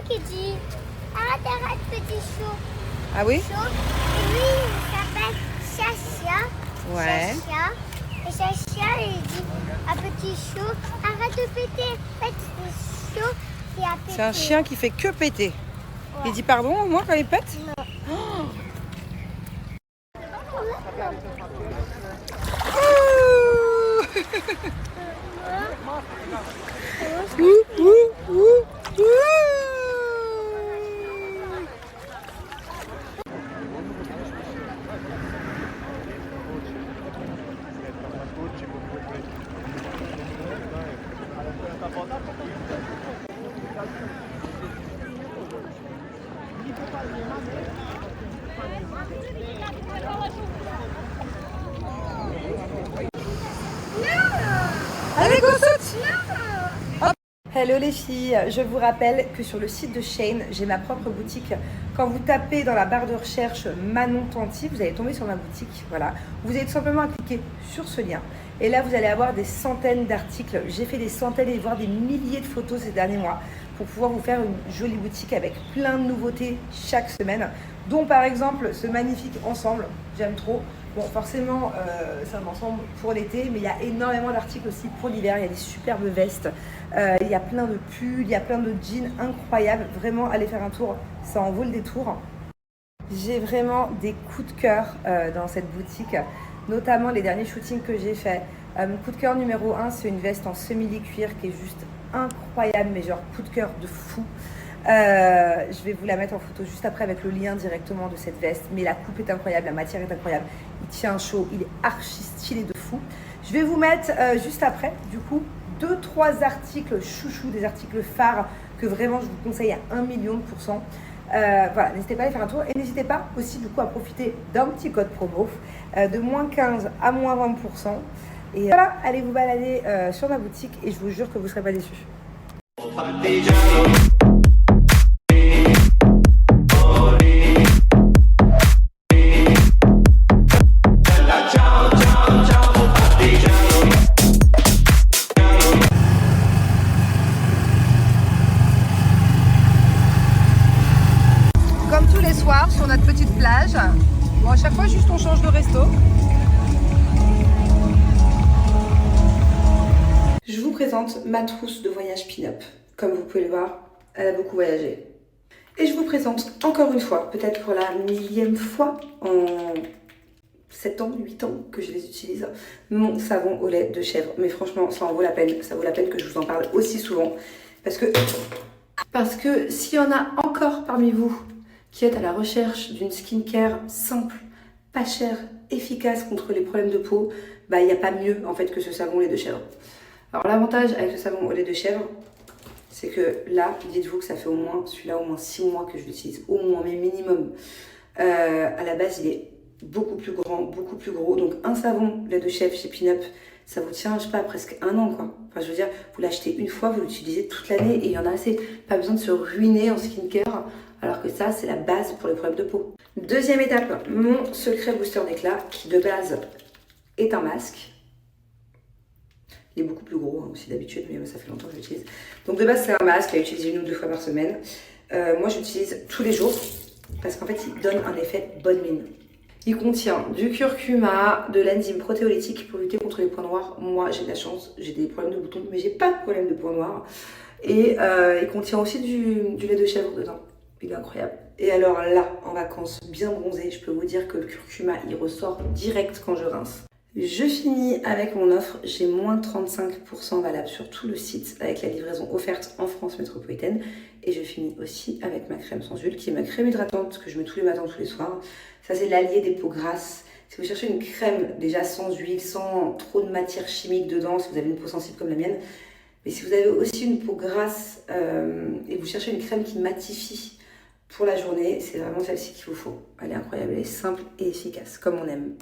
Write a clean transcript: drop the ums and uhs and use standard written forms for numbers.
qui dit arrête, petit chou. Ah oui? Chou. Et lui, il s'appelle Chacha. Ouais. Chacha. Et Chacha, il dit à petit chou, arrête de péter. Petit chou, qui a pété. C'est un chien qui fait que péter. Ouais. Il dit pardon au moins quand il pète? Non. Oh. Ouh, ouh, ouh, ouh. Allez, go, saute! Hello les filles, je vous rappelle que sur le site de Shein, j'ai ma propre boutique. Quand vous tapez dans la barre de recherche Manon Tanti, vous allez tomber sur ma boutique. Voilà. Vous allez tout simplement à cliquer sur ce lien. Et là, vous allez avoir des centaines d'articles. J'ai fait des centaines et voire des milliers de photos ces derniers mois pour pouvoir vous faire une jolie boutique avec plein de nouveautés chaque semaine, dont par exemple ce magnifique ensemble, j'aime trop. Bon, forcément, c'est un ensemble pour l'été, mais il y a énormément d'articles aussi pour l'hiver. Il y a des superbes vestes, il y a plein de pulls, il y a plein de jeans incroyables. Vraiment, allez faire un tour, ça en vaut le détour. J'ai vraiment des coups de cœur dans cette boutique, notamment les derniers shootings que j'ai faits. Mon coup de cœur numéro 1, c'est une veste en semi-cuir qui est juste incroyable, mais genre coup de cœur de fou. Je vais vous la mettre en photo juste après avec le lien directement de cette veste. Mais la coupe est incroyable, la matière est incroyable. Il tient chaud, il est archi stylé de fou. Je vais vous mettre juste après, du coup, 2-3 articles chouchou, des articles phares que vraiment je vous conseille à 1 000 000%. Voilà, n'hésitez pas à aller faire un tour. Et n'hésitez pas aussi du coup à profiter d'un petit code promo de -15 à -20%. Et voilà, allez vous balader sur ma boutique et je vous jure que vous ne serez pas déçus. Comme tous les soirs sur notre petite plage. Bon, à chaque fois, juste on change de resto. Je vous présente ma trousse de voyage pin-up. Comme vous pouvez le voir, elle a beaucoup voyagé. Et je vous présente encore une fois, peut-être pour la 1000e fois en 7 ans, 8 ans que je les utilise, mon savon au lait de chèvre. Mais franchement, ça en vaut la peine. Ça vaut la peine que je vous en parle aussi souvent. Parce que s'il y en a encore parmi vous qui êtes à la recherche d'une skincare simple, pas chère, efficace contre les problèmes de peau, bah il n'y a pas mieux en fait que ce savon au lait de chèvre. Alors l'avantage avec ce savon au lait de chèvre, c'est que là, dites-vous que ça fait au moins 6 mois que je l'utilise, au moins, mais minimum. À la base, il est beaucoup plus grand, beaucoup plus gros. Donc un savon lait de chèvre chez Pin-Up, ça vous tient, je sais pas, presque 1 an quoi. Enfin je veux dire, vous l'achetez une fois, vous l'utilisez toute l'année et il y en a assez. Pas besoin de se ruiner en skincare, alors que ça, c'est la base pour les problèmes de peau. Deuxième étape, mon secret booster d'éclat, qui de base est un masque. Il est beaucoup plus gros hein, aussi d'habitude, mais ça fait longtemps que je l'utilise. Donc de base, c'est un masque à utiliser 1 ou 2 fois par semaine. Moi, j'utilise tous les jours parce qu'en fait, il donne un effet bonne mine. Il contient du curcuma, de l'enzyme protéolytique pour lutter contre les points noirs. Moi, j'ai de la chance, j'ai des problèmes de boutons, mais j'ai pas de problème de points noirs. Et il contient aussi du lait de chèvre dedans. Il est incroyable. Et alors là, en vacances, bien bronzé, je peux vous dire que le curcuma, il ressort direct quand je rince. Je finis avec mon offre, j'ai moins 35% valable sur tout le site avec la livraison offerte en France métropolitaine. Et je finis aussi avec ma crème sans huile qui est ma crème hydratante que je mets tous les matins, tous les soirs. Ça c'est l'allié des peaux grasses. Si vous cherchez une crème déjà sans huile, sans trop de matière chimique dedans, si vous avez une peau sensible comme la mienne, mais si vous avez aussi une peau grasse et vous cherchez une crème qui matifie pour la journée, c'est vraiment celle-ci qu'il vous faut. Elle est incroyable, elle est simple et efficace comme on aime.